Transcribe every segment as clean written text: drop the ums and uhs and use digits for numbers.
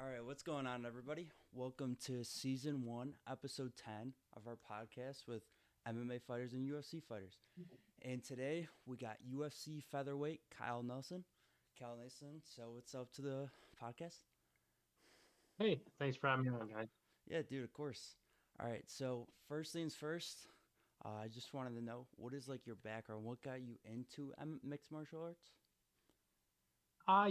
All right, what's going on, everybody? Welcome to season one, episode 10 of our podcast with MMA fighters and UFC fighters. And today we got UFC featherweight Kyle Nelson. Kyle Nelson, so what's up to the podcast? Hey, thanks for having me on, guys. Yeah, dude, of course. All right, so first things first, I just wanted to know what is like your background? What got you into mixed martial arts?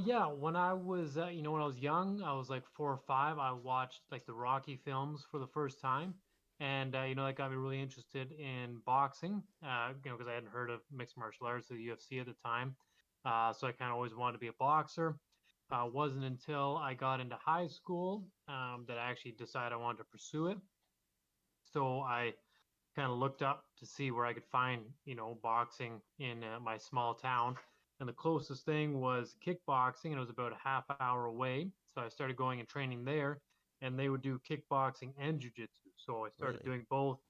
Yeah, when I was, when I was young, I was like 4 or 5. I watched like the Rocky films for the first time, and that got me really interested in boxing. Because I hadn't heard of mixed martial arts or the UFC at the time, so I kind of always wanted to be a boxer. Wasn't until I got into high school that I actually decided I wanted to pursue it. So I kind of looked up to see where I could find, boxing in my small town. And the closest thing was kickboxing, and it was about a half hour away. So I started going and training there, and they would do kickboxing and jujitsu. So I started Really? doing both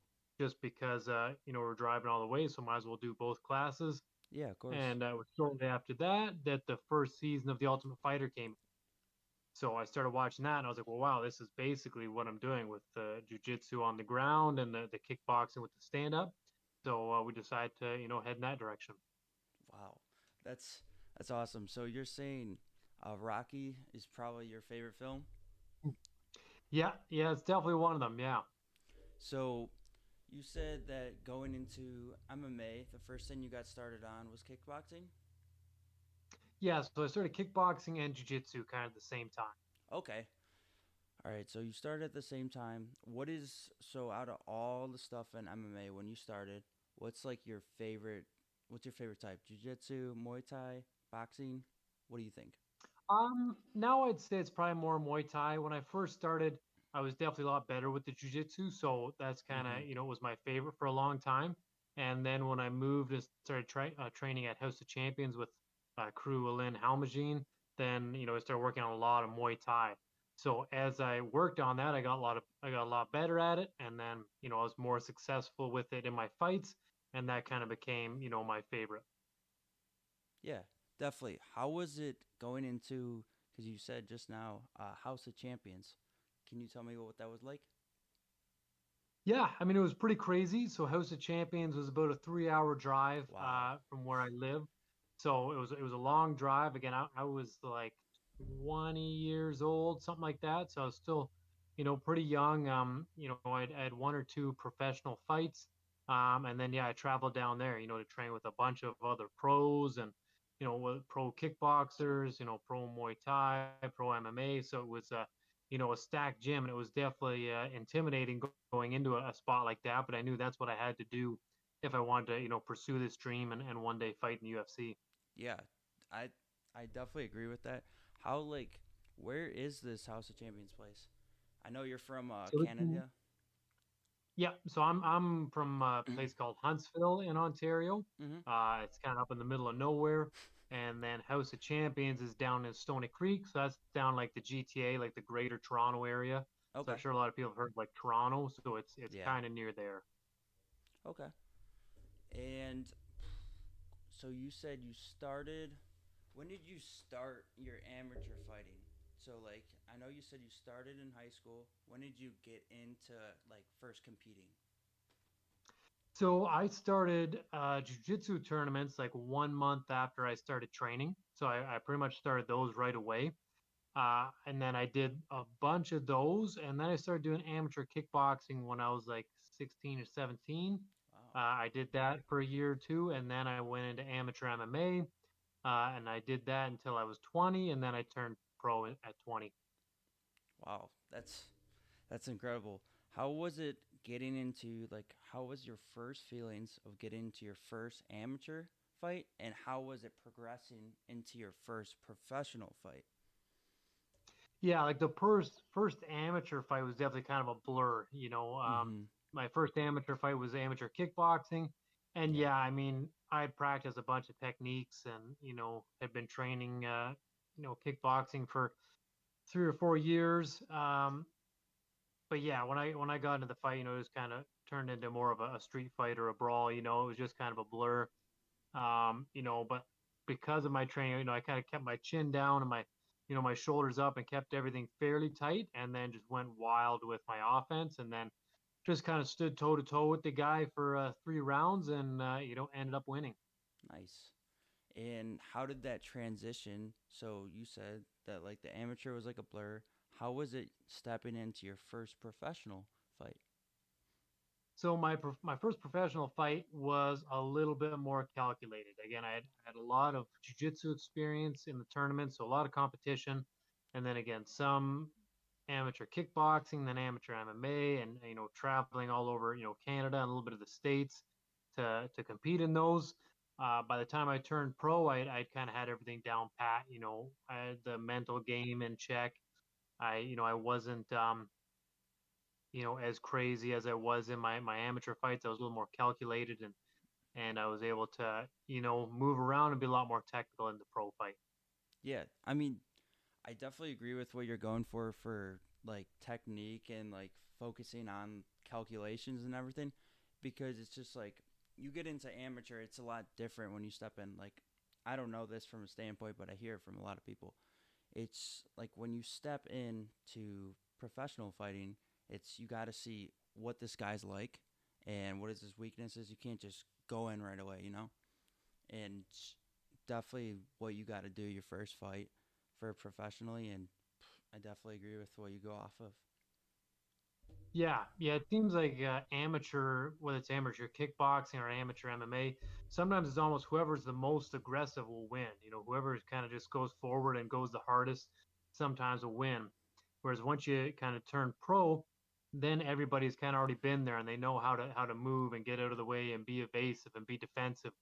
just because, we're driving all the way, so might as well do both classes. Yeah, of course. And it was shortly after that the first season of The Ultimate Fighter came. So I started watching that, and I was like, well, wow, this is basically what I'm doing with the jujitsu on the ground and the kickboxing with the stand up. So we decided to, head in that direction. Wow, that's that's awesome. So you're saying Rocky is probably your favorite film? Yeah, yeah, it's definitely one of them. Yeah. So you said that going into MMA, the first thing you got started on was kickboxing? Yeah, so I started kickboxing and jujitsu kind of at the same time. Okay. All right, so you started at the same time. What is so out of all the stuff in MMA when you started, what's like your favorite what's your favorite type? Jiu-jitsu, Muay Thai, boxing? What do you think? Now I'd say it's probably more Muay Thai. When I first started, I was definitely a lot better with the jujitsu, so that's kind of, Mhm. was my favorite for a long time. And then when I moved and started training at House of Champions with crew Alin Halmagine, then I started working on a lot of Muay Thai. So as I worked on that, I got a lot better at it, and then I was more successful with it in my fights, and that kind of became my favorite. Yeah, definitely. How was it going into cuz you said just now House of Champions. Can you tell me what that was like? Yeah, I mean, it was pretty crazy. So House of Champions was about a 3 hour drive Wow. from where I live. So it was a long drive. Again, I was like 20 years old, something like that. So I was still, pretty young. I had one or two professional fights. And then yeah, I traveled down there, to train with a bunch of other pros and with pro kickboxers, pro Muay Thai, pro MMA. So it was a stacked gym, and it was definitely intimidating going into a spot like that. But I knew that's what I had to do if I wanted to, pursue this dream and one day fight in UFC. Yeah, I I definitely agree with that. How like where is this House of Champions place? I know you're from So Canada. yeah, so I'm from a place called Huntsville in Ontario. Mhm. It's kind of up in the middle of nowhere. And then House of Champions is down in Stony Creek, so that's down like the GTA, like the Greater Toronto area. So I'm Okay. sure a lot of people have heard like Toronto, so it's Yeah. kind of near there. Okay. And so you said you started. When did you start your amateur fighting? So like I know you said you started in high school. When did you get into like first competing? So I started jiu-jitsu tournaments like 1 month after I started training. So I pretty much started those right away. And then I did a bunch of those. And then I started doing amateur kickboxing when I was like 16 or 17. Wow. I did that for a year or two. And then I went into amateur MMA. And I did that until I was 20. And then I turned pro at 20. Wow. That's incredible. How was it getting into like how was your first feelings of getting into your first amateur fight and how was it progressing into your first professional fight? Yeah, like the first amateur fight was definitely kind of a blur. Mhm. My first amateur fight was amateur kickboxing, and Yeah. yeah, I mean, I had practiced a bunch of techniques and had been training kickboxing for 3 or 4 years. But yeah, when I got into the fight, it was kind of turned into more of a street fight or a brawl. It was just kind of a blur. But because of my training, I kind of kept my chin down and my my shoulders up and kept everything fairly tight, and then just went wild with my offense, and then just kind of stood toe to toe with the guy for 3 rounds, and ended up winning. Nice. And how did that transition? So you said that like the amateur was like a blur. How was it stepping into your first professional fight? So my first professional fight was a little bit more calculated. Again, I had a lot of jiu-jitsu experience in the tournament, so a lot of competition, and then again some amateur kickboxing, then amateur MMA, and traveling all over Canada and a little bit of the states to compete in those. By the time I turned pro, I kind of had everything down pat. I had the mental game in check. I wasn't as crazy as I was in my amateur fights. I was a little more calculated, and I was able to move around and be a lot more technical in the pro fight. Yeah, I mean, I definitely agree with what you're going for like technique and like focusing on calculations and everything because it's just like you get into amateur, it's a lot different when you step in. Like, I don't know this from a standpoint, but I hear it from a lot of people. It's like when you step into professional fighting, it's you got to see what this guy's like and what is his weaknesses. You can't just go in right away, and definitely what you got to do your first fight for professionally, and I definitely agree with what you go off of. Yeah, yeah. It seems like amateur, whether it's amateur kickboxing or amateur MMA, sometimes it's almost whoever's the most aggressive will win. Whoever kind of just goes forward and goes the hardest sometimes will win. Whereas once you kind of turn pro, then everybody's kind of already been there and they know how to move and get out of the way and be evasive and be defensive.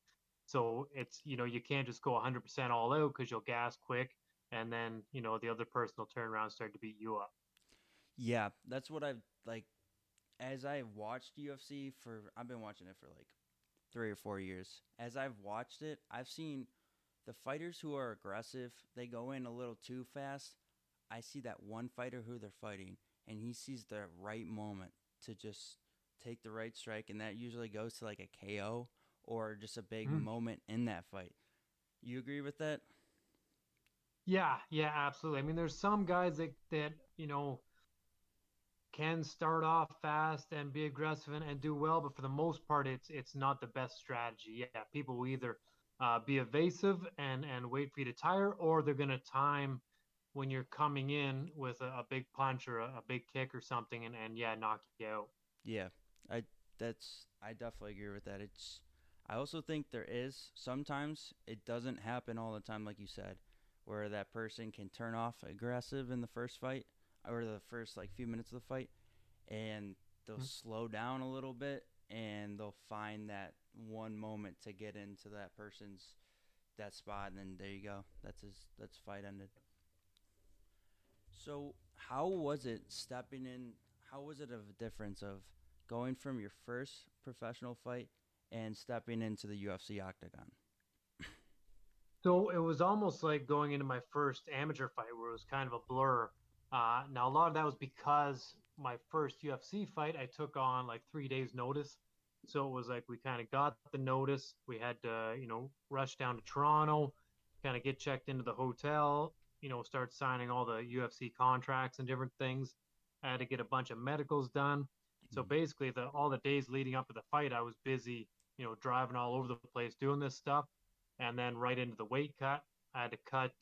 So it's you can't just go 100% all out because you'll gas quick, and then the other person will turn around and start to beat you up. Yeah, that's what I've like as I've watched UFC for I've been watching it for like 3 or 4 years. As I've watched it, I've seen the fighters who are aggressive, they go in a little too fast. I see that one fighter who they're fighting and he sees the right moment to just take the right strike and that usually goes to like a KO or just a big Mhm. moment in that fight. You agree with that? Yeah, yeah, absolutely. I mean, there's some guys that can start off fast and be aggressive and do well, but for the most part, it's not the best strategy. Yeah, people will either be evasive and wait for you to tire, or they're gonna time when you're coming in with a big punch or a big kick or something, and yeah, knock you out. Yeah. I I definitely agree with that. It's I also think there is sometimes it doesn't happen all the time like you said where that person can turn off aggressive in the first fight or the first like few minutes of the fight and they'll slow down a little bit and they'll find that one moment to get into that person's that spot and then there you go. That's fight ended. So how was it stepping in? How was it of a difference of going from your first professional fight and stepping into the UFC octagon? So it was almost like going into my first amateur fight where it was kind of a blur. Now, a lot of that was because my first UFC fight, I took on like 3 days' notice. So it was like we kind of got the notice. We had to, rush down to Toronto, kind of get checked into the hotel, start signing all the UFC contracts and different things. I had to get a bunch of medicals done. So Mm. basically, all the days leading up to the fight, I was busy, driving all over the place doing this stuff, and then right into the weight cut. I had to cut,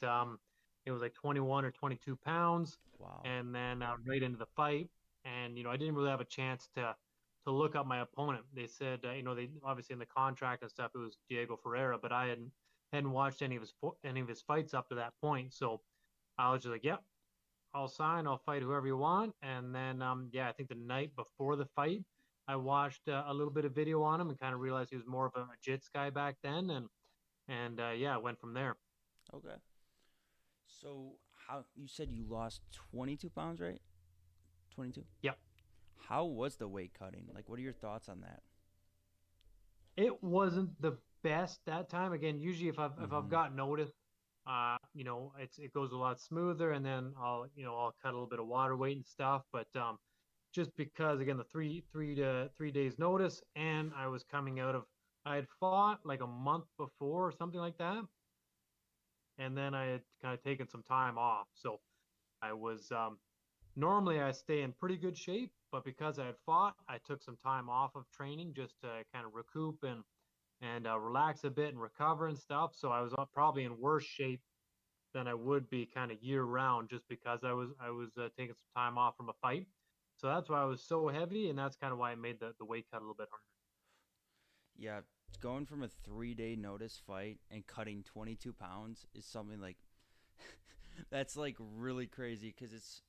it was like 21 or 22 pounds, Wow. and then right into the fight. And I didn't really have a chance to look up my opponent. They said, they obviously in the contract and stuff it was Diego Ferreira, but I hadn't watched any of his fights up to that point. So I was just like, yep, I'll sign. I'll fight whoever you want. And then, yeah, I think the night before the fight, I watched a little bit of video on him and kind of realized he was more of a jits guy back then, and yeah, I went from there. Okay. So how you said you lost 22 pounds, right? 22. Yep. How was the weight cutting? Like, what are your thoughts on that? It wasn't the best that time. Again, usually if I've Mm-hmm. got notice, it goes a lot smoother, and then I'll cut a little bit of water weight and stuff. But just because again the 3 days notice, and I was coming out of I had fought like a month before or something like that, and then I had kind of taken some time off. So I was normally I stay in pretty good shape, but because I had fought, I took some time off of training just to kind of recoup and relax a bit and recover and stuff. So I was probably in worse shape than I would be kind of year round just because I was taking some time off from a fight. So that's why I was so heavy, and that's kind of why I made the weight cut a little bit harder. Yeah, going from a 3 day notice fight and cutting 22 pounds is something like that's like really crazy because it's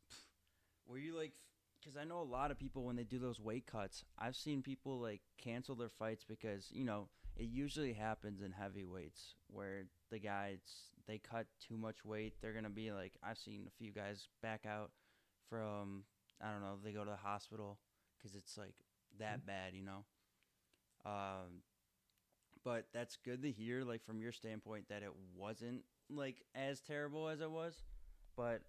were you like because I know a lot of people when they do those weight cuts, I've seen people like cancel their fights because it usually happens in heavyweights where the guys they cut too much weight. They're gonna be like I've seen a few guys back out from I don't know they go to the hospital because it's like that bad, Um, but that's good to hear, like from your standpoint, that it wasn't like as terrible as it was. But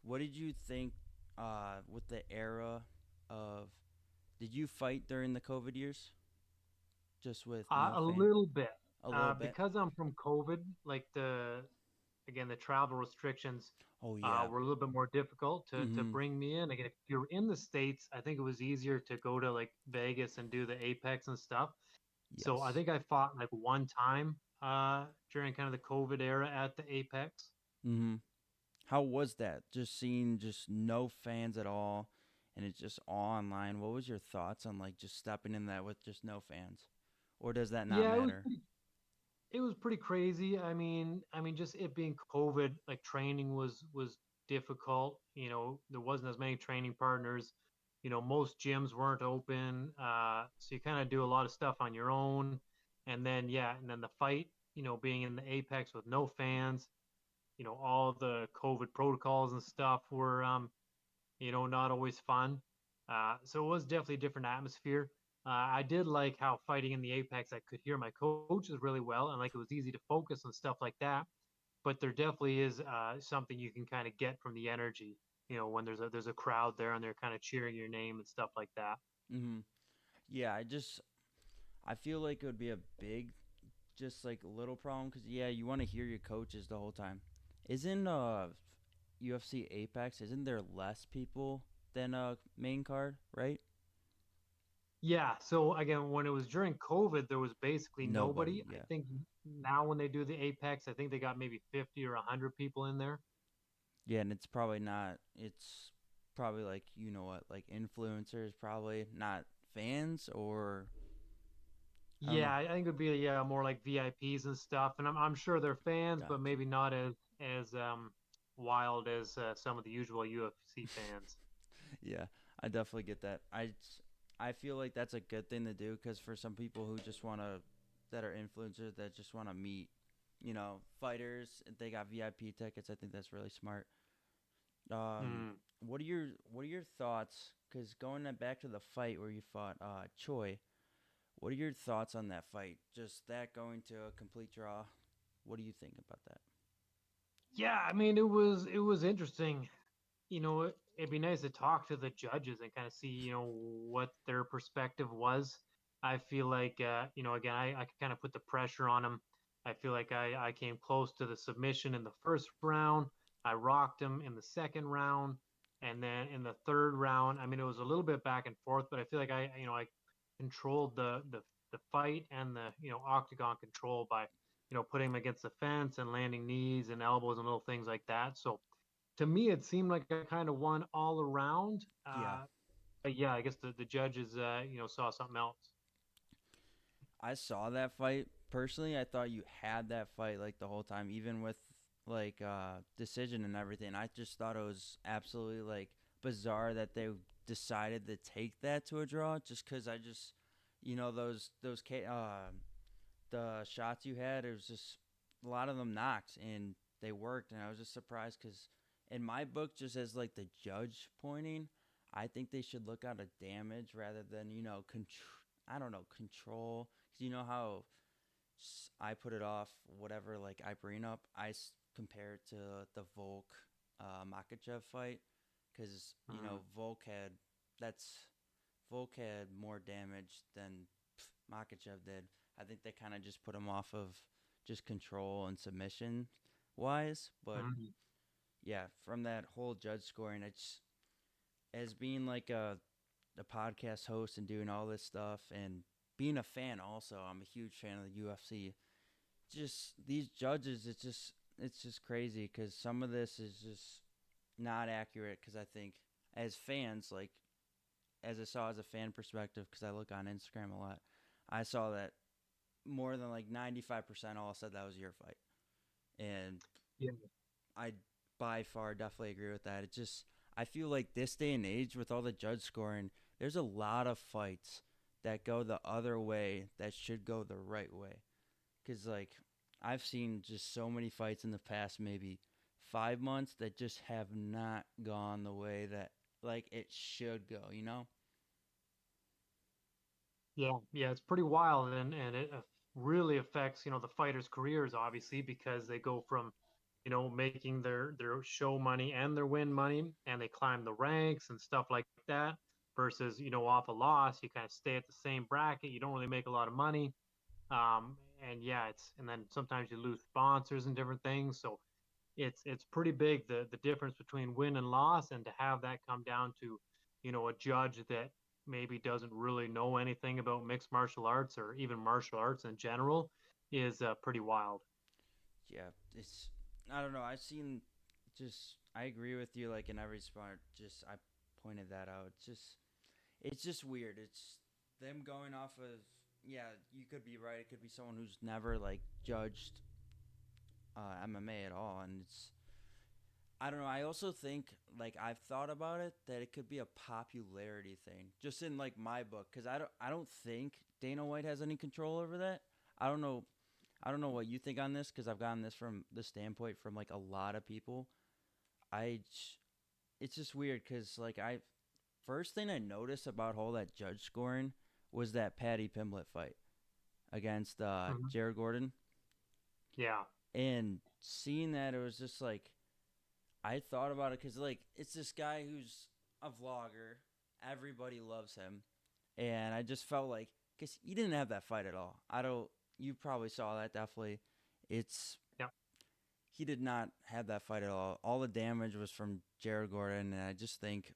what did you think with the era of? Did you fight during the COVID years, just with no A fan? little bit, A little bit. because I'm from COVID. Like the travel restrictions Oh yeah. were a little bit more difficult to Mm-hmm. bring me in. Again, if you're in the States, I think it was easier to go to like Vegas and do the Apex and stuff. So I Yes. think I fought like one time during kind of the COVID era at the Apex. Mm-hmm. How was that? Just seeing just no fans at all, and it's just all online. What was your thoughts on like just stepping in that with just no fans, or does that not Yeah, matter? it was pretty crazy. I mean, just it being COVID, like training was difficult. There wasn't as many training partners. Most gyms weren't open, so you kind of do a lot of stuff on your own. And then yeah, and then the fight, being in the Apex with no fans, all the COVID protocols and stuff were not always fun. So it was definitely a different atmosphere. I did like how fighting in the Apex, I could hear my coaches really well, and like it was easy to focus and stuff like that. But there definitely is something you can kind of get from the energy, when there's a crowd there and they're kind of cheering your name and stuff like that. Mm-hmm. Yeah, I feel like it would be a big, just like little problem because yeah, you want to hear your coaches the whole time. Isn't UFC Apex? Isn't there less people than main card? Right? Yeah. So again, when it was during COVID, there was basically Nobody. nobody. I Yeah. think now when they do the Apex, I think they got maybe 50 or 100 people in there. Yeah, and it's probably not. It's probably like what, like influencers, probably not fans or I don't Yeah, know. I think it would be yeah more like VIPs and stuff, and I'm sure they're fans, but Gotcha. maybe not as wild as some of the usual UFC fans. Yeah, I definitely get that. I feel like that's a good thing to do because for some people who just want to that are influencers that just want to meet, fighters, they got VIP tickets. I think that's really smart. Um, Mm. what are your thoughts? Because going back to the fight where you fought Choi, what are your thoughts on that fight? Just that going to a complete draw. What do you think about that? Yeah, I mean it was interesting. It'd be nice to talk to the judges and kind of see what their perspective was. I feel like again I kind of put the pressure on him. I feel like I came close to the submission in the first round. I rocked him in the second round, and then in the third round, I mean it was a little bit back and forth, but I feel like I controlled the fight and the octagon control by putting him against the fence and landing knees and elbows and little things like that. So to me, it seemed like I kind of won all around. Yeah, But yeah, I guess the judges, saw something else. I saw that fight personally. I thought you had that fight like the whole time, even with like decision and everything. I just thought it was absolutely like bizarre that they decided to take that to a draw just because I just the shots you had, it was just a lot of them knocked and they worked, and I was just surprised because in my book, just as like the judge pointing, I think they should look at a damage rather than I don't know control because you know how I put it off whatever like I bring up, compare it to the Volk Makachev fight because Mm. that's Volk had more damage than Makachev did. I think they kind of just put him off of just control and submission wise. But Mhm. yeah, from that whole judge scoring, it's as being like a podcast host and doing all this stuff and being a fan also. I'm a huge fan of the UFC. Just these judges, it's just crazy because some of this is just not accurate. Because I think as fans, like as I saw as a fan perspective, because I look on Instagram a lot, I saw that more than like 95% all said that was your fight, and Yeah. I by far definitely agree with that. It just I feel like this day and age with all the judge scoring, there's a lot of fights that go the other way that should go the right way. Cause like I've seen just so many fights in the past maybe 5 months that just have not gone the way that like it should go. You know? Yeah, yeah, it's pretty wild, and it really affects the fighters' careers, obviously, because they go from making their show money and their win money, and they climb the ranks and stuff like that. Versus off a loss, you kind of stay at the same bracket. You don't really make a lot of money, and yeah, and then sometimes you lose sponsors and different things. So it's pretty big, the difference between win and loss, and to have that come down to a judge that maybe doesn't really know anything about mixed martial arts or even martial arts in general is pretty wild. Yeah. It's I don't know. I've seen just I agree with you like in every spot. Just I pointed that out. It's just weird. It's them going off of yeah. You could be right. It could be someone who's never like judged MMA at all, and it's I don't know. I also think like I've thought about it that it could be a popularity thing, just in like my book, because I don't think Dana White has any control over that. I don't know. I don't know what you think on this because I've gotten this from the standpoint from like a lot of people. I it's just weird because like I first thing I noticed about all that judge scoring was that Paddy Pimblett fight against Mhm. Jared Gordon, Yeah. and seeing that it was just like I thought about it because like it's this guy who's a vlogger, everybody loves him, and I just felt like because he didn't have that fight at all. I don't. You probably saw that definitely. It's Yeah. he did not have that fight at all. All the damage was from Jared Gordon, and I just think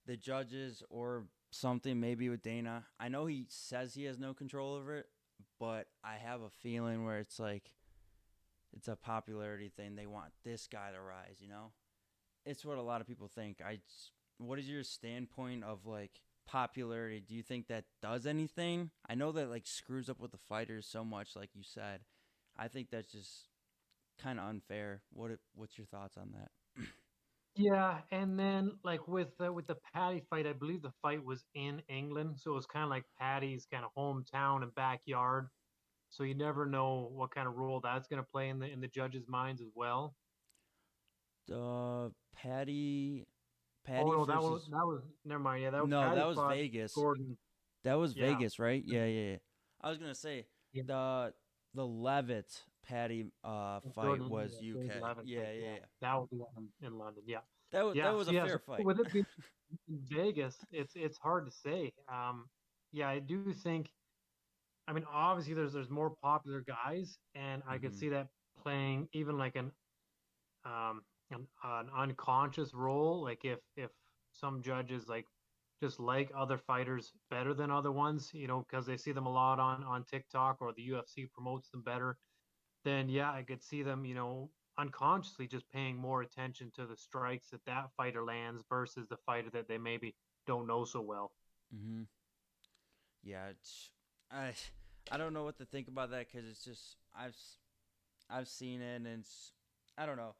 the judges or something maybe with Dana. I know he says he has no control over it, but I have a feeling where it's like it's a popularity thing. They want this guy to rise, you know? It's what a lot of people think. What is your standpoint of like popularity? Do you think that does anything? I know that like screws up with the fighters so much like you said. I think that's just kind of unfair. What's your thoughts on that? Yeah, and then like with the Paddy fight, I believe the fight was in England, so it was kind of like Paddy's kind of hometown and backyard. So you never know what kind of role that's going to play in the judges' minds as well. Patty Oh Patty no, that was versus that was never mind. Yeah, that was no, that Paddy was fought Vegas. Gordon. That was Yeah, Vegas, right? Yeah, yeah, yeah. I was gonna say yeah, the Levitt Patty fight Jordan, was yeah, Jordan UK. 11 Yeah, fight. yeah, Yeah, yeah. that was the one in London. Yeah, That yeah. was So a yeah, so fair fight. with it being in Vegas, it's hard to say. Yeah, I do think. I mean, obviously, there's more popular guys, and I could Mhm. see that playing even like an unconscious role. Like if some judges just like other fighters better than other ones, because they see them a lot on TikTok or the UFC promotes them better, then yeah, I could see them, unconsciously just paying more attention to the strikes that that fighter lands versus the fighter that they maybe don't know so well. Mhm. Yeah, I I don't know what to think about that cuz it's just I've seen it and it's I don't know.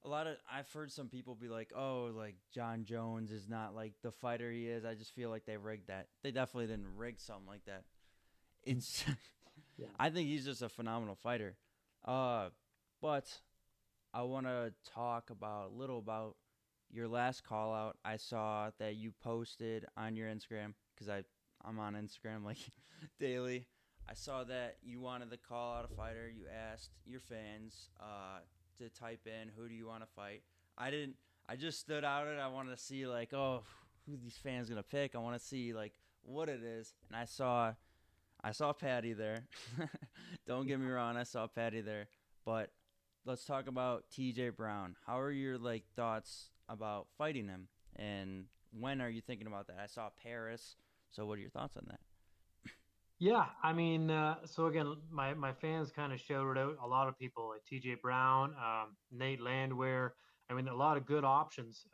A lot of I've heard some people be like, "Oh, like John Jones is not like the fighter he is." I just feel like they rigged that. They definitely didn't rig something like that. It's Yeah. I think he's just a phenomenal fighter. Uh but I want to talk about a little about your last call out. I saw that you posted on your Instagram cuz I'm on Instagram like daily. I saw that you wanted to call out a fighter. You asked your fans to type in who do you want to fight. I didn't I just stood out it. I wanted to see like, oh, who these fans going to pick. I want to see like what it is. And I saw Patty there. Don't get me wrong, I saw Patty there. But let's talk about TJ Brown. How are your like thoughts about fighting him? And when are you thinking about that? I saw Paris. So what are your thoughts on that? Yeah, I mean, so again, my fans kind of shouted out a lot of people like T.J. Brown, Nate Landwehr. I mean, a lot of good options.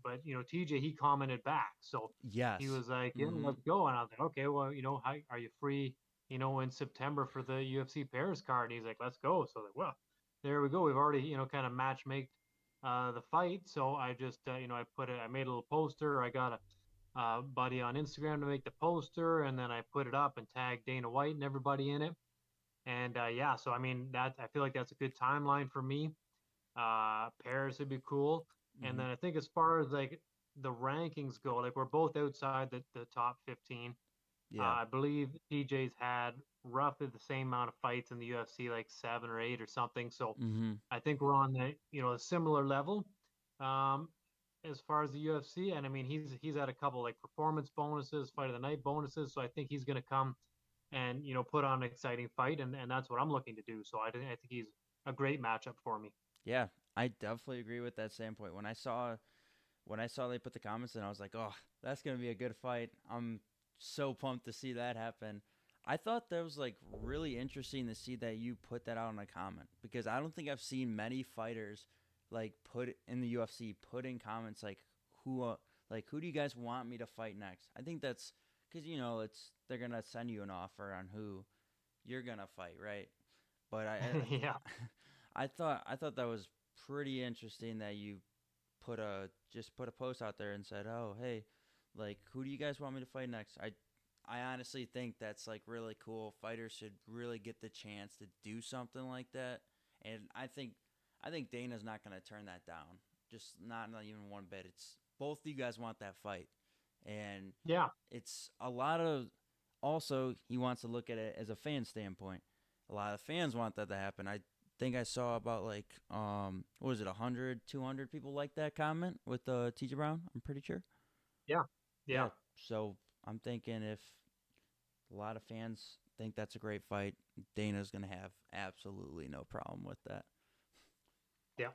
But TJ he commented back, so he Yes. was like, "Yeah, Mhm. let's go." And I was like, "Okay, well, how are you free? In September for the UFC Paris card?" And he's like, "Let's go." So I was like, well, there we go. We've already kind of match made the fight. So I just I made a little poster. I got a buddy on Instagram to make the poster, and then I put it up and tagged Dana White and everybody in it. And yeah, so I mean that I feel like that's a good timeline for me. Paris would be cool, and Mhm. then I think as far as like the rankings go, like we're both outside the top 15. Yeah. I believe TJ's had roughly the same amount of fights in the UFC, like 7 or 8 or something. So Mhm. I think we're on the a similar level. Um, as far as the UFC, and I mean he's had a couple like performance bonuses, fight of the night bonuses, so I think he's going to come and put on an exciting fight, and that's what I'm looking to do. So I think he's a great matchup for me. Yeah. I definitely agree with that standpoint. When I saw they put the comments in, I was like, "Oh, that's gonna be a good fight." I'm so pumped to see that happen. I thought that was like really interesting to see that you put that out in a comment because I don't think I've seen many fighters like put in the UFC put in comments like who who do you guys want me to fight next? I think that's because it's they're gonna send you an offer on who you're gonna fight, right? But Yeah, I thought that was pretty interesting that you put a post out there and said, "Oh, hey, like who do you guys want me to fight next?" I honestly think that's like really cool. Fighters should really get the chance to do something like that, and I think Dana's not gonna turn that down. Just not even one bit. It's both of you guys want that fight, and yeah, it's a lot of. Also, he wants to look at it as a fan standpoint. A lot of fans want that to happen. I think I saw about like what was it 100, 200 people like that comment with TJ Brown. I'm pretty sure. yeah, yeah, Yeah. So I'm thinking if a lot of fans think that's a great fight, Dana's gonna have absolutely no problem with that. yeah.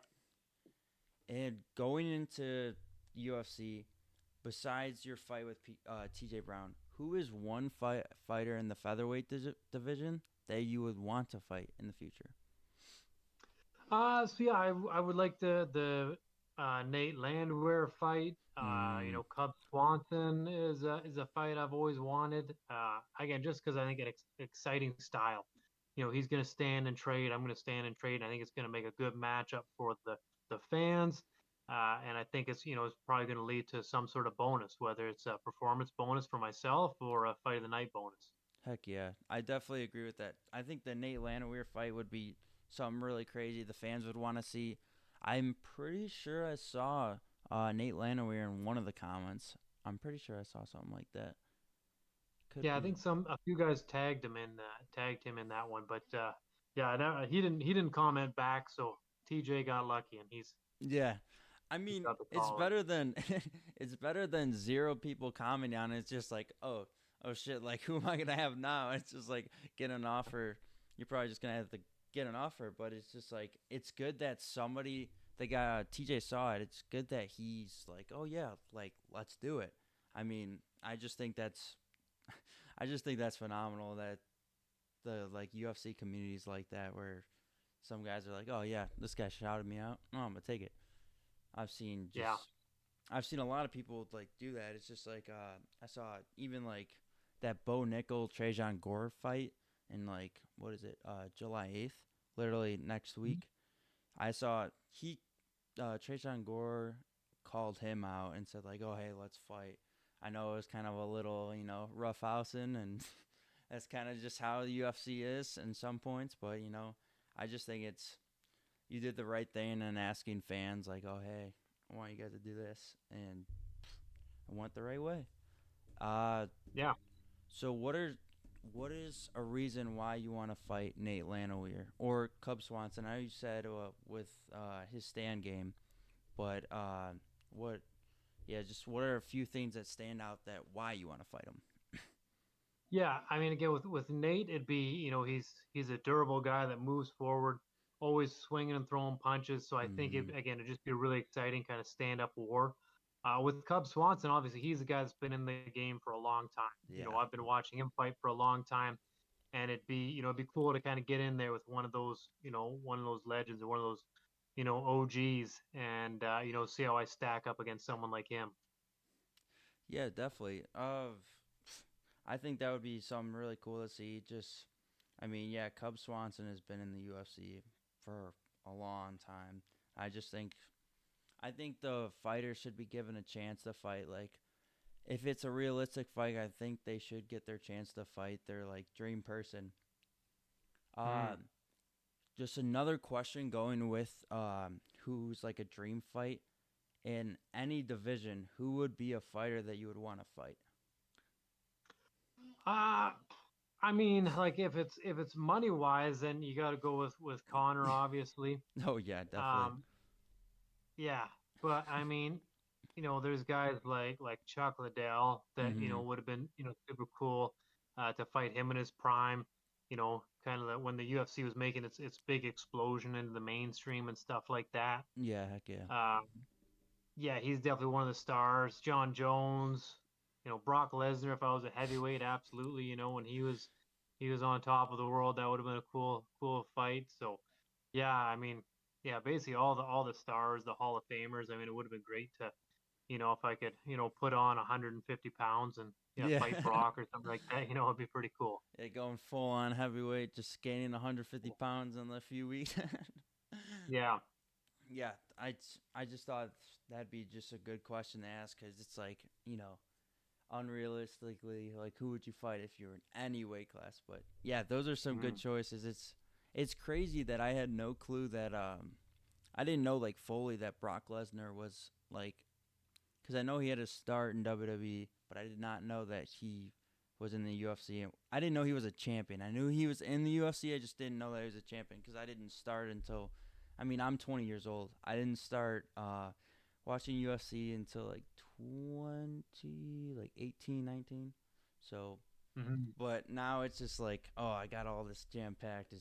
And going into UFC, besides your fight with TJ Brown, who is one fighter in the featherweight division that you would want to fight in the future? So yeah, I would like the Nate Landwehr fight. Mm, Cub Swanson is a fight I've always wanted. Again, just because I think it's exciting style. He's going to stand and trade. I'm going to stand and trade. I think it's going to make a good matchup for the fans. And I think it's probably going to lead to some sort of bonus, whether it's a performance bonus for myself or a fight of the night bonus. heck yeah, I definitely agree with that. I think the Nate Landwehr fight would be something really crazy. The fans would want to see. I'm pretty sure I saw Nate Landwehr in one of the comments. I'm pretty sure I saw something like that. Could Yeah, I be. think a few guys tagged him in that one, but yeah, he didn't comment back, so TJ got lucky and Yeah. I he's mean, got the it's call. better than it's better than zero people commenting on it. It's just like, oh shit, like who am I gonna have now? It's just like get an offer. You're probably just gonna have to get an offer, but it's just like it's good that somebody the guy TJ saw it. It's good that he's like, oh yeah, like let's do it. I mean, I just think that's phenomenal that the like UFC communities like that where some guys are like, oh yeah, this guy shouted me out. Oh, I'm gonna take it. I've seen Yeah, just I've seen a lot of people like do that. It's just like I saw even like that Bo Nickel Trajan Gore fight in like what is it July 8th, literally next week. I saw he Trajan Gore called him out and said like, oh hey, let's fight. I know it was kind of a little rough housing and that's kind of just how the UFC is in some points, but I just think it's you did the right thing and asking fans like, "Oh, hey, I want you guys to do this," and it went the right way. Uh, yeah. so what is a reason why you want to fight Nate Landwehr or Cub Swanson? I know you said with his stand game, but what? Yeah, just what are a few things that stand out that why you want to fight him? Yeah, I mean, again, with Nate, it'd be, he's a durable guy that moves forward, always swinging and throwing punches. So I think Mm-hmm. it'd just be a really exciting kind of stand-up war. With Cub Swanson, obviously, he's a guy that's been in the game for a long time. Yeah. I've been watching him fight for a long time, and it'd be cool to kind of get in there with one of those legends or one of those, OGs, and see how I stack up against someone like him. Yeah, definitely. I think that would be something really cool to see. Just, I mean, yeah, Cub Swanson has been in the UFC for a long time. I just think, I think the fighters should be given a chance to fight. Like, if it's a realistic fight, I think they should get their chance to fight their like dream person. Mm. Um, just another question going with who's like a dream fight in any division. Who would be a fighter that you would want to fight? Uh, I mean, like if it's money wise, then you got to go with Connor, obviously. Oh yeah, definitely. Um, yeah, but I mean, there's guys like Chuck Liddell that Mm-hmm. would have been super cool to fight him in his prime. Kind of when the UFC was making its big explosion into the mainstream and stuff like that. Yeah, heck yeah. Um, yeah, he's definitely one of the stars. John Jones, Brock Lesnar. If I was a heavyweight, absolutely. When he was on top of the world, that would have been a cool fight. So, yeah, I mean, yeah, basically all the stars, the Hall of Famers. I mean, it would have been great to, if I could, put on 150 pounds and yeah, Yeah. fight Brock or something like that. It'd be pretty cool. Yeah, going full on heavyweight, just gaining 150 pounds in a few weeks. Yeah. Yeah, I just thought that'd be just a good question to ask because it's like, unrealistically, like who would you fight if you were in any weight class? But yeah, those are some good Mm. choices. It's crazy that I had no clue that I didn't know like fully that Brock Lesnar was like, because I know he had a start in WWE, but I did not know that he was in the UFC. I didn't know he was a champion. I knew he was in the UFC. I just didn't know that he was a champion because I didn't start until, I mean, I'm 20 years old. I didn't start watching UFC until like 20, like 18, 19. So, Hmm. but now it's just like, oh, I got all this jam packed.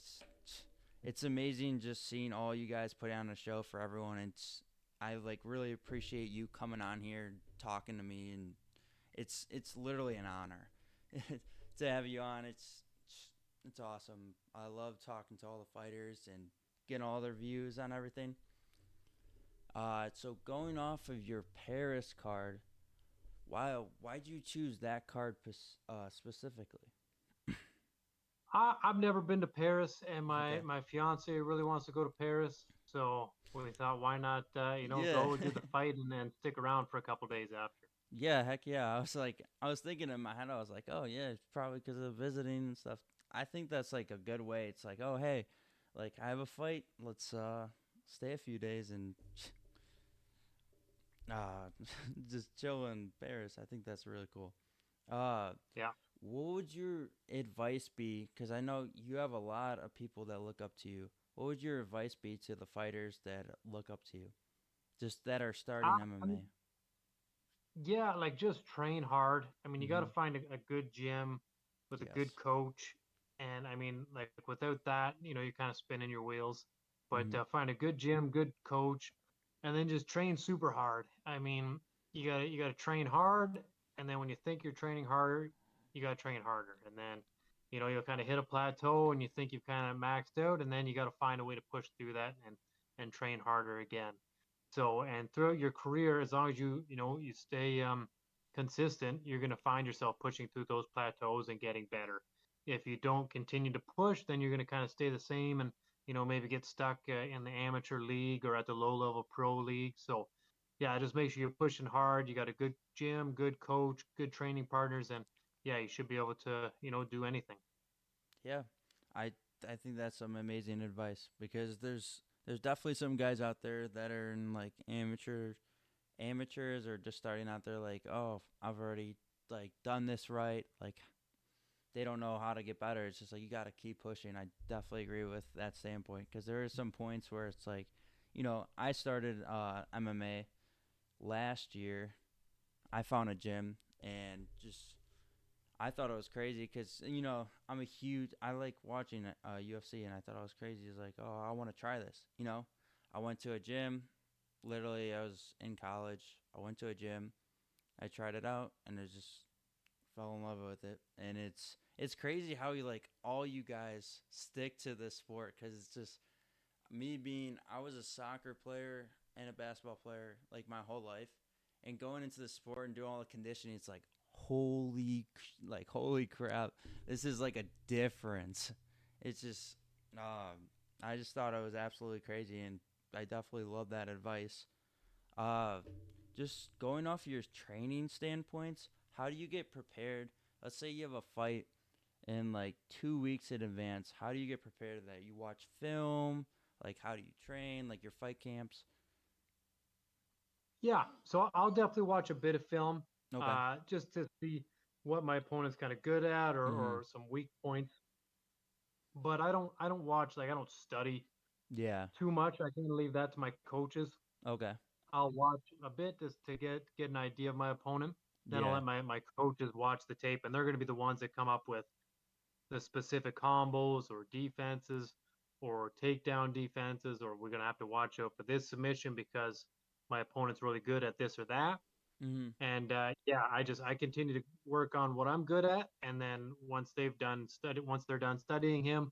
It's amazing just seeing all you guys put on a show for everyone. I like really appreciate you coming on here talking to me, and it's literally an honor to have you on. It's awesome. I love talking to all the fighters and getting all their views on everything. So going off of your Paris card, why'd you choose that card specifically? I've never been to Paris, and my Okay. my fiance really wants to go to Paris. So we thought, why not, Yeah. go do the fight and then stick around for a couple days after. Yeah, heck yeah. I was thinking in my head, I was like, oh yeah, it's probably because of visiting and stuff. I think that's like a good way. It's like, oh hey, like I have a fight. Let's stay a few days and uh just chill in Paris. I think that's really cool. Uh, Yeah. what would your advice be? Because I know you have a lot of people that look up to you. What would your advice be to the fighters that look up to you, just that are starting I mean, MMA? yeah, like just train hard. I mean, you got to Mm-hmm. find a good gym with a good Yes. coach. And I mean, like without that, you're kind of spinning your wheels. But Mm-hmm. find a good gym, good coach, and then just train super hard. I mean, you gotta train hard, and then when you think you're training harder, you gotta train harder. And then, you'll kind of hit a plateau, and you think you've kind of maxed out, and then you got to find a way to push through that and train harder again. So, and throughout your career, as long as you stay consistent, you're going to find yourself pushing through those plateaus and getting better. If you don't continue to push, then you're going to kind of stay the same and maybe get stuck in the amateur league or at the low level pro league. So, yeah, just make sure you're pushing hard. You got a good gym, good coach, good training partners, and yeah, you should be able to do anything. Yeah, I I think that's some amazing advice because there's definitely some guys out there that are in like amateurs or just starting out there like, oh, I've already like done this right, like they don't know how to get better. It's just like you got to keep pushing. I definitely agree with that standpoint because there are some points where it's like, I started MMA last year. I found a gym and just I thought it was crazy because I like watching UFC, and I thought it was crazy. It's like, oh, I want to try this. I went to a gym. Literally, I was in college. I went to a gym. I tried it out, and I just fell in love with it. And it's crazy how you like all you guys stick to this sport because it's just me being I was a soccer player and a basketball player like my whole life, and going into the sport and doing all the conditioning, it's like holy crap, this is like a difference. It's just I just thought it was absolutely crazy, and I definitely love that advice. Uh, just going off your training standpoints, how do you get prepared? Let's say you have a fight in like 2 weeks in advance. How do you get prepared to that? You watch film? Like, how do you train? Like your fight camps? Yeah, so I'll definitely watch a bit of film, Okay. just to see what my opponent's kind of good at, Mm-hmm. or some weak points. But I don't watch, like, I don't study Yeah. too much. I kind of leave that to my coaches. Okay. I'll watch a bit just to get an idea of my opponent. Then I'll Yeah. let my coaches watch the tape, and they're going to be the ones that come up with the specific combos or defenses or takedown defenses, or we're going to have to watch out for this submission because my opponent's really good at this or that. Mm-hmm. And yeah, I continue to work on what I'm good at, and then once they're done studying him,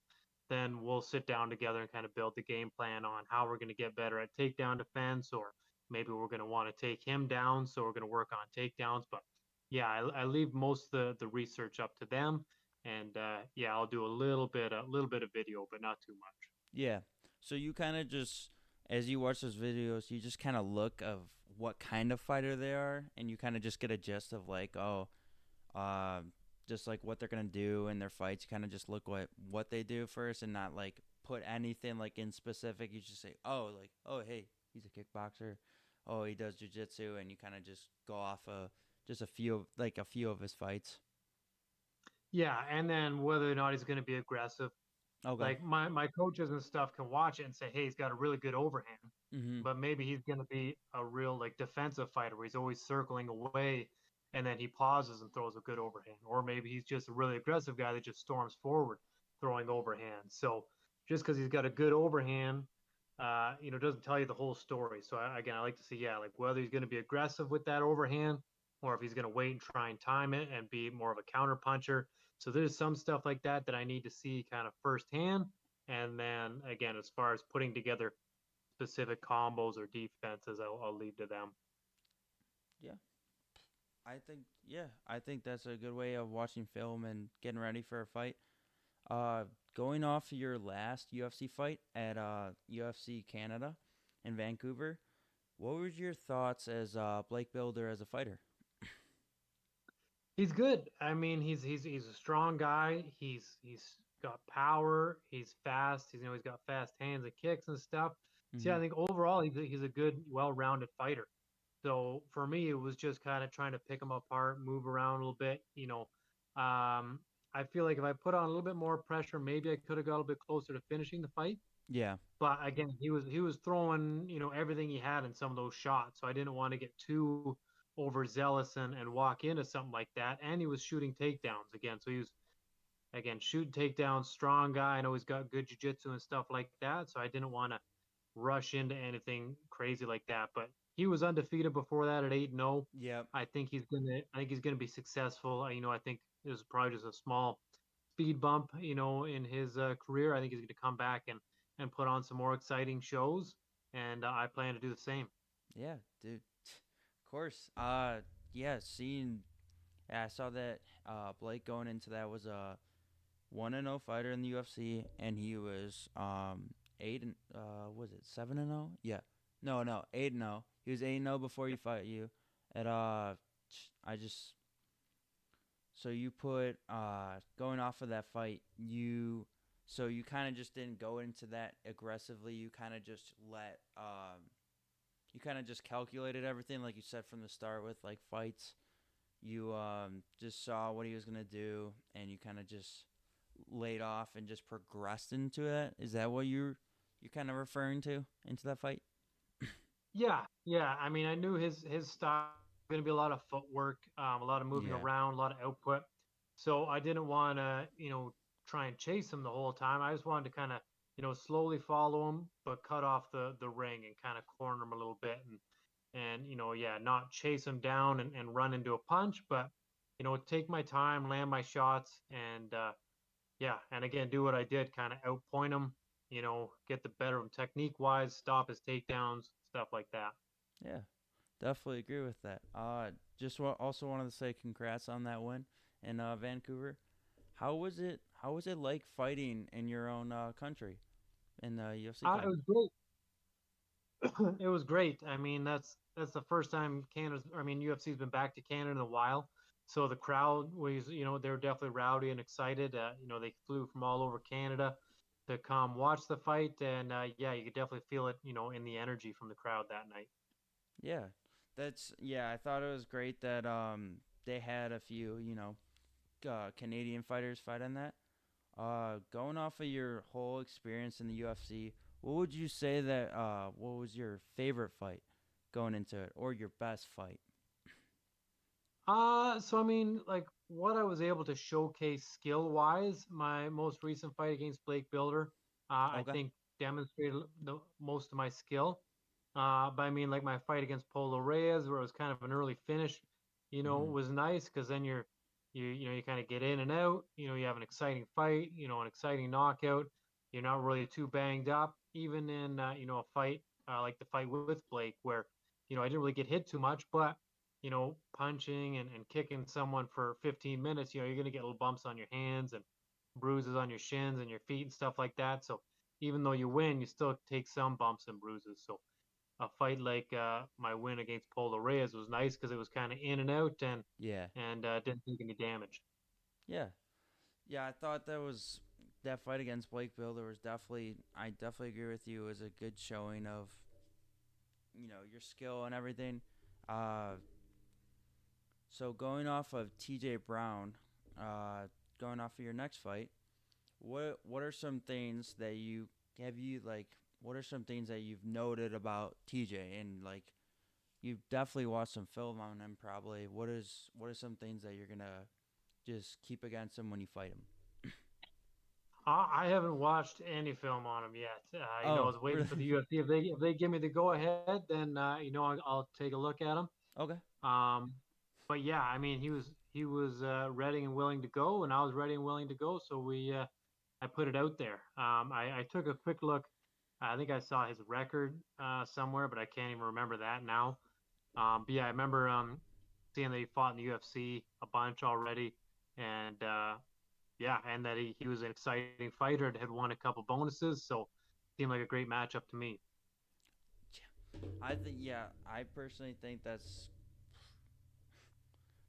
then we'll sit down together and kind of build the game plan on how we're going to get better at takedown defense, or maybe we're going to want to take him down, so we're going to work on takedowns. But yeah, I leave most of the research up to them, and yeah, I'll do a little bit of video, but not too much. Yeah. So you kind of just, as you watch those videos, you just kind of look of what kind of fighter they are, and you kind of just get a gist of like, oh, uh, just like what they're gonna do in their fights. You kind of just look what they do first, and not like put anything like in specific. You just say, oh, like, oh, hey, he's a kickboxer. Oh, he does jujitsu, and you kind of just go off just a few of his fights. Yeah, and then whether or not he's going to be aggressive, Okay. like my coaches and stuff can watch it and say, hey, he's got a really good overhand, Mhm. but maybe he's going to be a real, like, defensive fighter where he's always circling away, and then he pauses and throws a good overhand, or maybe he's just a really aggressive guy that just storms forward throwing overhand. So just because he's got a good overhand, doesn't tell you the whole story. So again, I like to see, yeah, like whether he's going to be aggressive with that overhand, or if he's going to wait and try and time it and be more of a counter puncher. So there's some stuff like that that I need to see kind of firsthand. And then again, as far as putting together specific combos or defenses, I'll leave to them. Yeah. I think that's a good way of watching film and getting ready for a fight. Uh, Going off your last UFC fight at UFC Canada in Vancouver, what was your thoughts as Blake Builder as a fighter? He's good. I mean, he's a strong guy. He's got power. He's fast. He's got fast hands and kicks and stuff. So yeah, Mm-hmm. I think overall he's a good, well-rounded fighter. So for me, it was just kind of trying to pick him apart, move around a little bit. I feel like if I put on a little bit more pressure, maybe I could have got a little bit closer to finishing the fight. Yeah. But again, he was throwing, everything he had in some of those shots. So I didn't want to get too overzealous and walk into something like that. And he was shooting takedowns again. So he was, again, shooting takedowns, strong guy. I know he's got good jiu-jitsu and stuff like that. So I didn't want to rush into anything crazy like that. But he was undefeated before that at 8-0. Yep. I think he's gonna be successful. I think it was probably just a small speed bump, in his career. I think he's going to come back and put on some more exciting shows, and I plan to do the same. Yeah, dude. Of course. Yeah. Seeing. Yeah, I saw that. Blake going into that was a 1-0 fighter in the UFC, and he was eight and was it 7-0? Yeah. No, no, 8-0. He was 8-0 before he fought you. At I just so you put going off of that fight, you kind of just didn't go into that aggressively. You kind of just you kind of just calculated everything like you said from the start with like fights. You just saw what he was gonna do, and you kind of just laid off and just progressed into it. Is that what you're kind of referring to into that fight? Yeah, yeah. I mean, I knew his style was going to be a lot of footwork, a lot of moving Yeah. around, a lot of output. So I didn't want to, try and chase him the whole time. I just wanted to kind of, slowly follow him, but cut off the ring and kind of corner him a little bit and yeah, not chase him down and run into a punch, but take my time, land my shots, and yeah, and again, do what I did, kind of outpoint him, get the better of him technique wise, stop his takedowns, stuff like that. Yeah, definitely agree with that. Also wanted to say congrats on that win in Vancouver. How was it like fighting in your own country in the UFC It fight? was great. It was great. I mean, that's the first time UFC's been back to Canada in a while. So the crowd was, they were definitely rowdy and excited. They flew from all over Canada to come watch the fight, and yeah, you could definitely feel it, in the energy from the crowd that night. Yeah, I thought it was great that they had a few Canadian fighters fight on that. Going off of your whole experience in the UFC, what would you say that what was your favorite fight going into it, or your best fight? So I mean, like what I was able to showcase skill wise, my most recent fight against Blake Builder, I Okay. think demonstrated the most of my skill. But I mean, like my fight against Polo Reyes, where it was kind of an early finish, Mhm. was nice because then you kind of get in and out. You have an exciting fight, an exciting knockout. You're not really too banged up, even in a fight like the fight with Blake, where I didn't really get hit too much, but punching and kicking someone for 15 minutes, you're going to get little bumps on your hands and bruises on your shins and your feet and stuff like that. So even though you win, you still take some bumps and bruises. So a fight like my win against Polo Reyes was nice because it was kind of in and out Yeah. and didn't take any damage. Yeah. Yeah, I thought that fight against Blake Builder was definitely I definitely agree with you. It was a good showing of your skill and everything. Uh, so going off of T.J. Brown, uh, going off of your next fight, what are some things that you have you like? What are some things that you've noted about TJ and like you've definitely watched some film on him probably. What are some things that you're gonna just keep against him when you fight him? I haven't watched any film on him yet. I Oh, was waiting really? for the UFC. If they give me the go ahead, then I'll take a look at him. Okay. Um, but yeah, I mean, he was ready and willing to go, and I was ready and willing to go. So I put it out there. I took a quick look. I think I saw his record somewhere, but I can't even remember that now. But yeah, I remember seeing that he fought in the UFC a bunch already, and yeah, and that he was an exciting fighter and had won a couple bonuses. So seemed like a great matchup to me. I personally think that's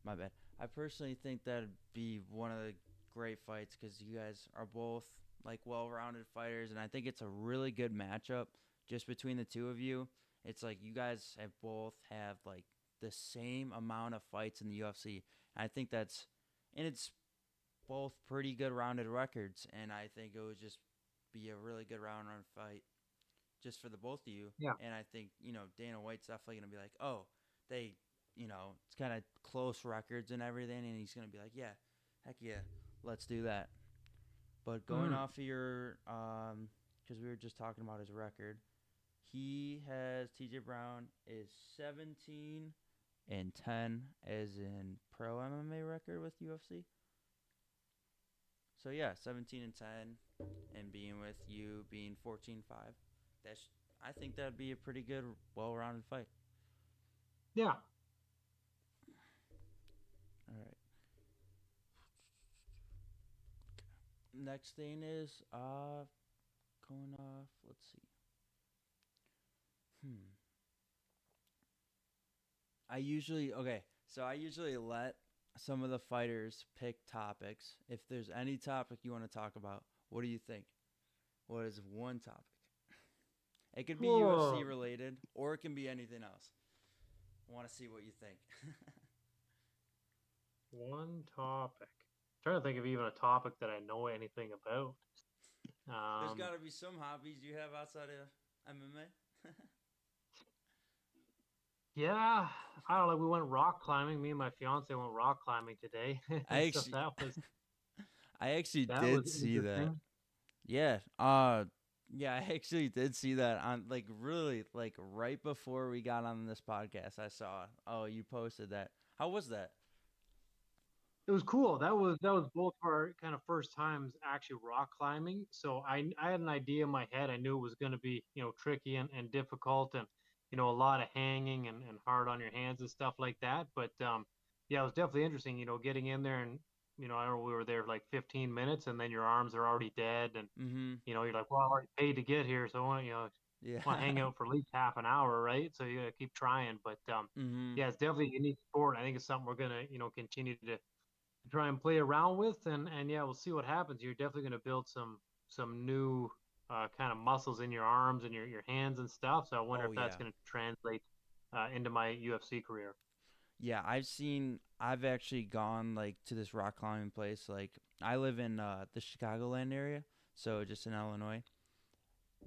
my bad. I personally think that'd be one of the great fights because you guys are both like well-rounded fighters, and I think it's a really good matchup just between the two of you. It's like you guys have both have like the same amount of fights in the UFC. I think and it's both pretty good rounded records, and I think it would just be a really good round fight just for the both of you. Yeah. And I think Dana White's definitely gonna be like, oh, they, it's kind of close records and everything, and he's gonna be like, yeah, heck yeah, let's do that. But going Mm. off of your, because we were just talking about his record, he has T.J. Brown is 17-10 as in pro MMA record with UFC. So yeah, 17-10, and being with you being 14-5. That's I think that'd be a pretty good, well-rounded fight. Yeah. All right. Next thing is going off. Let's see. Hmm. I usually let some of the fighters pick topics. If there's any topic you want to talk about, what do you think? What is one topic? It could be UFC Whoa. related, or it can be anything else. I want to see what you think. One topic. Trying to think of even a topic that I know anything about. There's Um, got to be some hobbies you have outside of MMA. Yeah, I don't know. We went rock climbing. Me and my fiance went rock climbing today. I So actually, that was I actually that was did see that. interesting. Yeah. Yeah, I actually did see that on like really like right before we got on this podcast. I saw. Oh, you posted that. How was that? It was cool. That was both of our kind of first times actually rock climbing. So I had an idea in my head. I knew it was going to be, tricky and difficult, and a lot of hanging and hard on your hands and stuff like that. But yeah, it was definitely interesting, getting in there, and I remember we were there like 15 minutes, and then your arms are already dead, and Mm-hmm. you're like, well, I already paid to get here, so I want, Yeah. want to hang out for at least half an hour, right? So you got to keep trying. But Mm-hmm. yeah, it's definitely a unique sport. I think it's something we're gonna, continue to try and play around with, and yeah, we'll see what happens. You're definitely going to build some new kind of muscles in your arms and your hands and stuff. So I wonder Oh if that's yeah. going to translate into my UFC career. Yeah, I've actually gone like to this rock climbing place. Like I live in the Chicagoland area, so just in Illinois.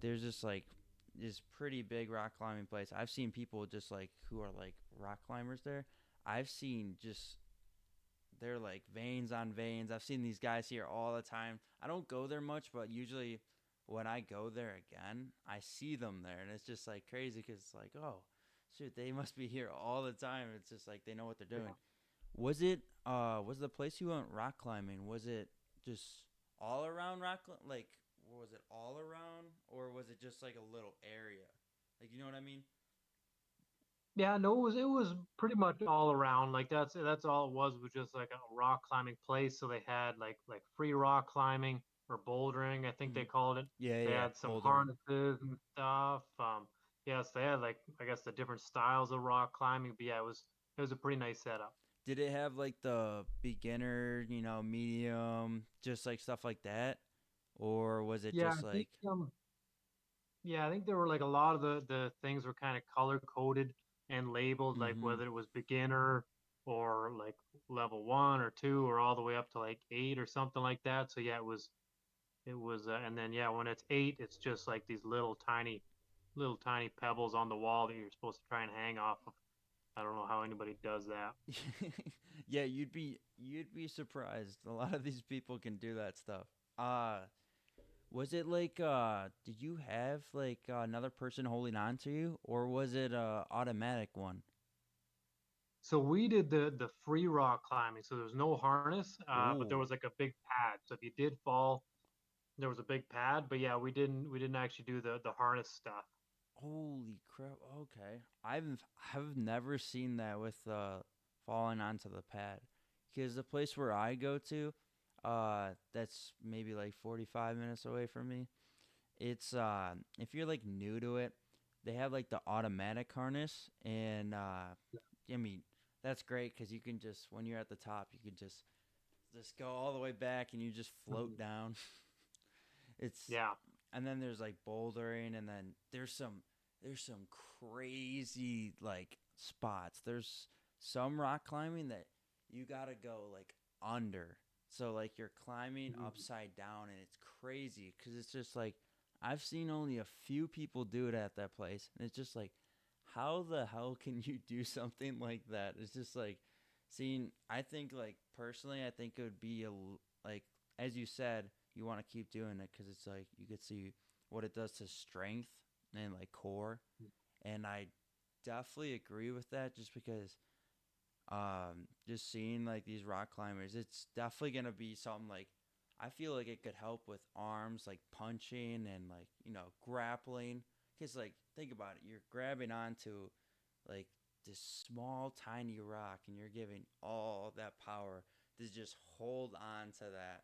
There's just like this pretty big rock climbing place. I've seen people just like who are like rock climbers there. I've seen just they're like veins on veins. I've seen these guys here all the time. I don't go there much, but usually when I go there again, I see them there, and it's just like crazy because it's like, oh, shoot, they must be here all the time. It's just like they know what they're doing. Was the place you went rock climbing? Was it just all around like was it all around or was it just like a little area? Like you know what I mean? Yeah, no, it was pretty much all around. Like that's all it was just like a rock climbing place. So they had like free rock climbing or bouldering, I think they Mm-hmm. called it. Yeah, They yeah, had some bouldering. harnesses and stuff. Yes, they had like I guess the different styles of rock climbing. But yeah, it was a pretty nice setup. Did it have like the beginner, medium, just like stuff like that? Or was it Yeah, just I think like yeah, I think there were like a lot of the things were kind of color coded and labeled, like mm-hmm. whether it was beginner or like level 1 or 2 or all the way up to like 8 or something like that. So yeah, it was and then yeah, when it's 8, it's just like these little tiny pebbles on the wall that you're supposed to try and hang off of. I don't know how anybody does that. Yeah, you'd be surprised. A lot of these people can do that stuff. Uh Was it like did you have like another person holding on to you or was it a automatic one? So we did the free rock climbing. So there was no harness, but there Ooh. was like a big pad. So if you did fall, there was a big pad. But yeah, we didn't actually do the harness stuff. Holy crap. Okay. I've never seen that with falling onto the pad. Cuz the place where I go to that's maybe like 45 minutes away from me. It's if you're like new to it, they have like the automatic harness and I mean, that's great cuz you can just when you're at the top, you can just go all the way back and you just float Mhm. down. It's Yeah. and then there's like bouldering and then there's some crazy like spots. There's some rock climbing that you got to go like under. So like you're climbing Mhm. upside down and it's crazy cuz it's just like I've seen only a few people do it at that place and it's just like how the hell can you do something like that? It's just like seeing I think like personally I think it would be like as you said you want to keep doing it because it's like you could see what it does to strength and like core. And I definitely agree with that just because just seeing like these rock climbers, it's definitely gonna be something like I feel like it could help with arms like punching and like, grappling. Cause like think about it, you're grabbing onto like this small tiny rock and you're giving all that power to just hold on to that.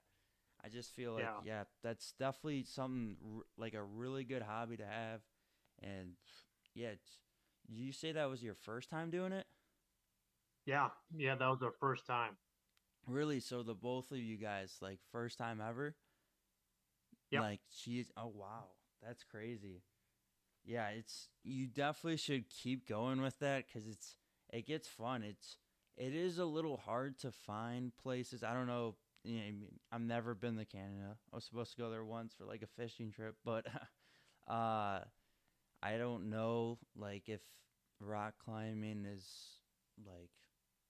I just feel like, Yeah. yeah, that's definitely something like a really good hobby to have. And yeah, did you say that was your first time doing it? Yeah. Yeah. That was our first time. Really? So the both of you guys, like first time ever? Yep. Like she's, oh wow, that's crazy. Yeah, you definitely should keep going with that because it gets fun. It is a little hard to find places. I don't know. I mean, I've never been to Canada. I was supposed to go there once for like a fishing trip, but uh, I don't know like if rock climbing is like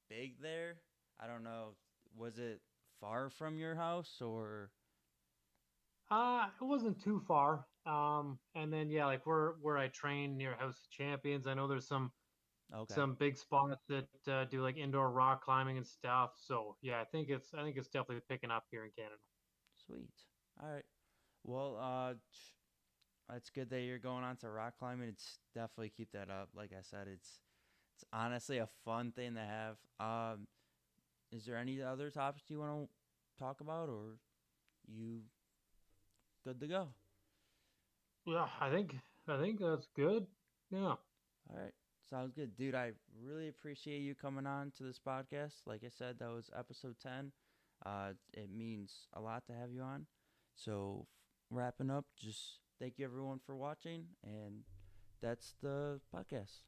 big there. I don't know. Was it far from your house or It wasn't too far. And then yeah, like where I train near House of Champions, I know there's okay? some big spots that do like indoor rock climbing and stuff. So yeah, I think it's definitely picking up here in Canada. Sweet. All right. Well, it's good that you're going on to rock climbing. It's definitely keep that up. Like I said, it's honestly a fun thing to have. Is there any other topics you want to talk about, or you good to go? Yeah, I think that's good. Yeah. All right. Sounds good. Dude, I really appreciate you coming on to this podcast. Like I said, that was episode 10. It means a lot to have you on. So, wrapping up, just thank you everyone for watching. And that's the podcast.